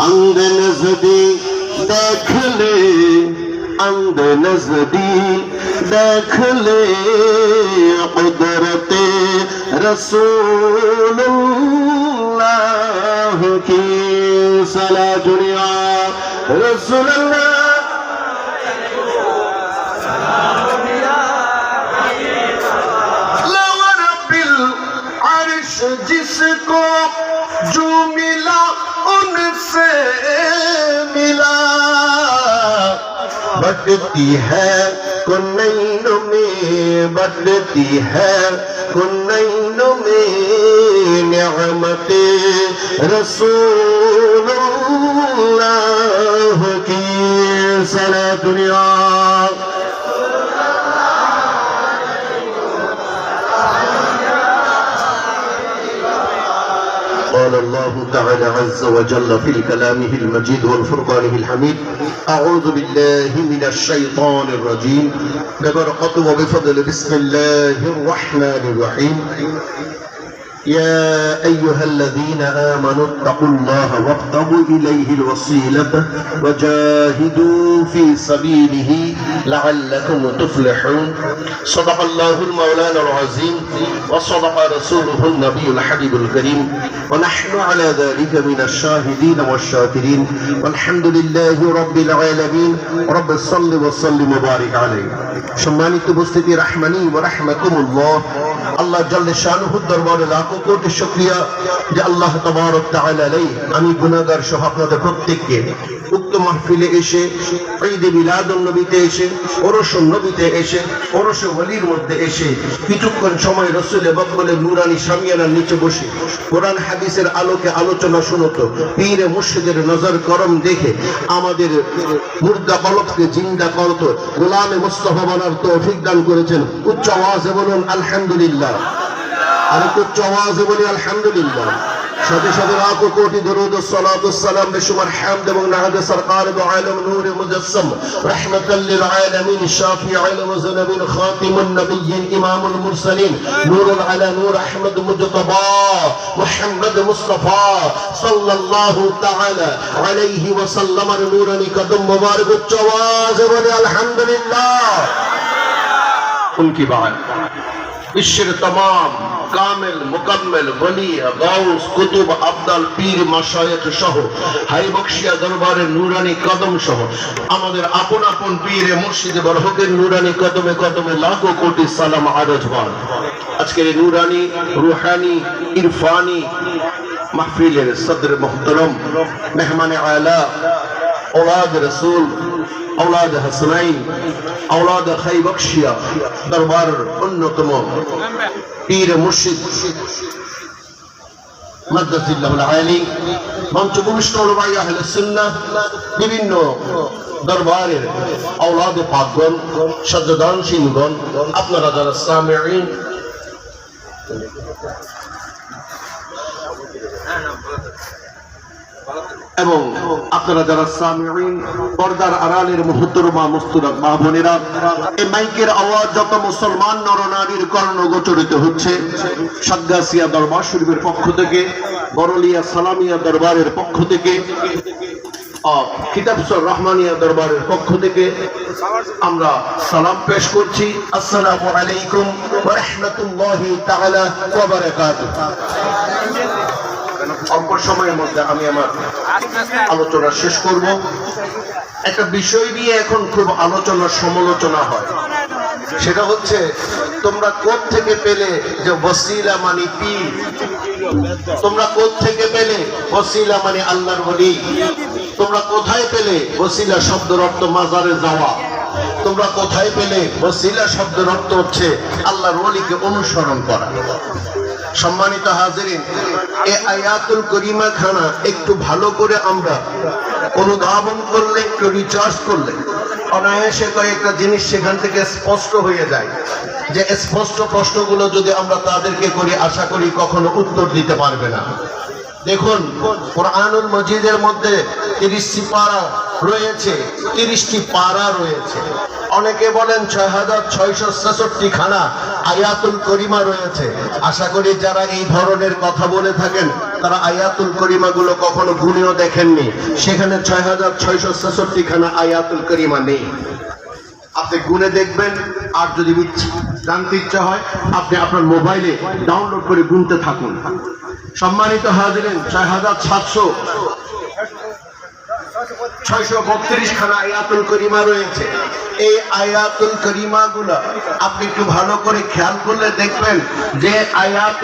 अंध नजदी देख ले, अंध नजदी देख ले कुदरते रसूलुल्लाह की सला दुनिया रसूलुल्लाह जिसको जो मिला उनसे मिला, बढ़ती है कुनैनों में, बढ़ती है कुनैनों में नेमते रसूलुल्लाह की सला दुनिया قال الله تعالى عز وجل في كلامه المجيد والفرقانه الحميد أعوذ بالله من الشيطان الرجيم ببركة وبفضل بسم الله الرحمن الرحيم يا أيها الذين آمنوا اتقوا الله وابتغوا إليه الوسيلة وجاهدوا في سبيله لعلكم تفلحون صدق الله المولانا العظيم وصدق رسوله النبي الحبيب الكريم ونحن على ذلك من الشاهدين والشاكرين والحمد لله رب العالمين رب صل وسلم وبارك عليه সম্মানিত উপস্থিতি রাহমানি ওয়া রাহমাকুমুল্লাহ আল্লাহ জাল্লে শানুহুর দরবারে লাখো কোটি শুকরিয়া যে আল্লাহ তাবারক তাআলা আমি গুনাহগার সহ আপনাদের প্রত্যেককে উক্ত মাহফিলে এসে ঈদ মিলাদুন নবীতে এসে ওরসুন নবীতে এসে ওরস ওলির মধ্যে এসে কিছুক্ষণ সময় রাসূলের বকবলে নূরানি শামিয়ানার নিচে বসে কোরআন হাদিসের আলোকে আলোচনা শুনতো পীর মুর্শিদের নজর করম দেখে আমাদের মুর্দা কলবকে জিন্দা করত গোলামে মুস্তাফা বানার তৌফিক দান করেছেন। উচ্চ আওয়াজে বলুন আলহামদুলিল্লাহ, আর উচ্চ আওয়াজে বলি আলহামদুলিল্লাহ। সাথে সাথে লাখো কোটি দরুদ ও সালাত ও সালাম বেশুমার হামদ এবং নাহাদ সরকার দু আলম নূর মুজাসসাম রাহমাতাল লিল আলামিন শাফিউল মুজনবিন খাতিমুন নবিয়্যিন ইমামুল মুরসালিন নূরুল আলা নূর আহমদ মুজতবা মুহাম্মদ মুস্তাফা সাল্লাল্লাহু তাআলা আলাইহি ওয়া সাল্লামের নূরানি কদম মুবারক উচ্চ আওয়াজে বলি আলহামদুলিল্লাহ। উনকি বাত বিশ্বের तमाम কামেল মুকাম্মেল ওলি গাউস কুতুব আবদাল পীর মাশায়েখ সহ হাই বখশিয়া দরবারের নূরানি কদম সহ আমাদের আপন আপন পীরে মুর্শিদে বরহকের নূরানি কদমে কদমে লাখো কোটি সালাম আরজবান। আজকের এই নূরানি রুহানি ইরফানি মাহফিলের সদর মুহতারম মেহমানে আলা औलाद रसूल औलाद हसनैन औलाद खाई बख्शिया दरबार अन्यतम पीर मुर्शिद मद्दसिल्लाहुल आली मंच भूमिष्ठ उलमाए अहले सुन्नाह विभिन्न दरबारेर औलाद पाकगण सज्जदानशीलगण আপনারা যারা সামিঈন এবং আপনারা যারা সামিঈন পর্দার আড়ালের মুহতারমা মুস্তারাম মা বোনেরা, এই মাইকের আওয়াজ যত মুসলমান নরনারীর কর্ণগোচরিত হচ্ছে সাগ্গাসিয়া দরবার শরীফের পক্ষ থেকে, বরলিয়া সালামিয়া দরবারের পক্ষ থেকে, কিতাবসর রহমানিয়া দরবারের পক্ষ থেকে আমরা সালাম পেশ করছি। আসসালামু আলাইকুম ওয়া রাহমাতুল্লাহি তাআলা ওয়া বারাকাতুহু। অল্প সময়ের মধ্যে আমি আমার আলোচনা শেষ করব। একটা বিষয় নিয়ে এখন খুব আলোচনা সমালোচনা হয়, সেটা হচ্ছে তোমরা কোথা থেকে পেলে যে ওসিলা মানে পীর, তোমরা কোথা থেকে পেলে ওসিলা মানে আল্লাহর ওলি, তোমরা কোথায় পেলে ওসিলা শব্দের অর্থ মাজারে যাওয়া, তোমরা কোথায় পেলে ওসিলা শব্দের অর্থ হচ্ছে আল্লাহর ওলিকে অনুসরণ করা। সম্মানিত হাজিরিন, এই আয়াতুল করিমা খানা একটু ভালো করে আমরা অনুধাবন করলে, একটু রিচার্জ করলে অনায়াসে কয়েকটা জিনিস সেখান থেকে স্পষ্ট হয়ে যায়। যে স্পষ্ট প্রশ্নগুলো যদি আমরা তাদেরকে করি, আশা করি কখনো উত্তর দিতে পারবে না। দেখুন, কোরআনুল মজিদের মধ্যে 30টি পারা রয়েছে, 30টি পারা রয়েছে। অনেকে বলেন 6666 খানা আয়াতুল করিমা রয়েছে। আশা করি যারা এই ধরনের কথা বলে থাকেন তারা আয়াতুল করিমা গুলো কখনো গুনেও দেখেননি। সেখানে ৬৬৬৬ খানা আয়াতুল করিমা নেই। আপনি গুনে দেখবেন, আর যদি জানতে ইচ্ছা হয় আপনি আপনার মোবাইলে ডাউনলোড করে গুনতে থাকুন। সম্মানিত হাজিরিন, ৬৭৬৩ খানা আয়াতুল করিমা রয়েছে। এই আয়াতুল করিমা গুলা আপনি একটু ভালো করে খেয়াল করলে দেখবেন যে আয়াত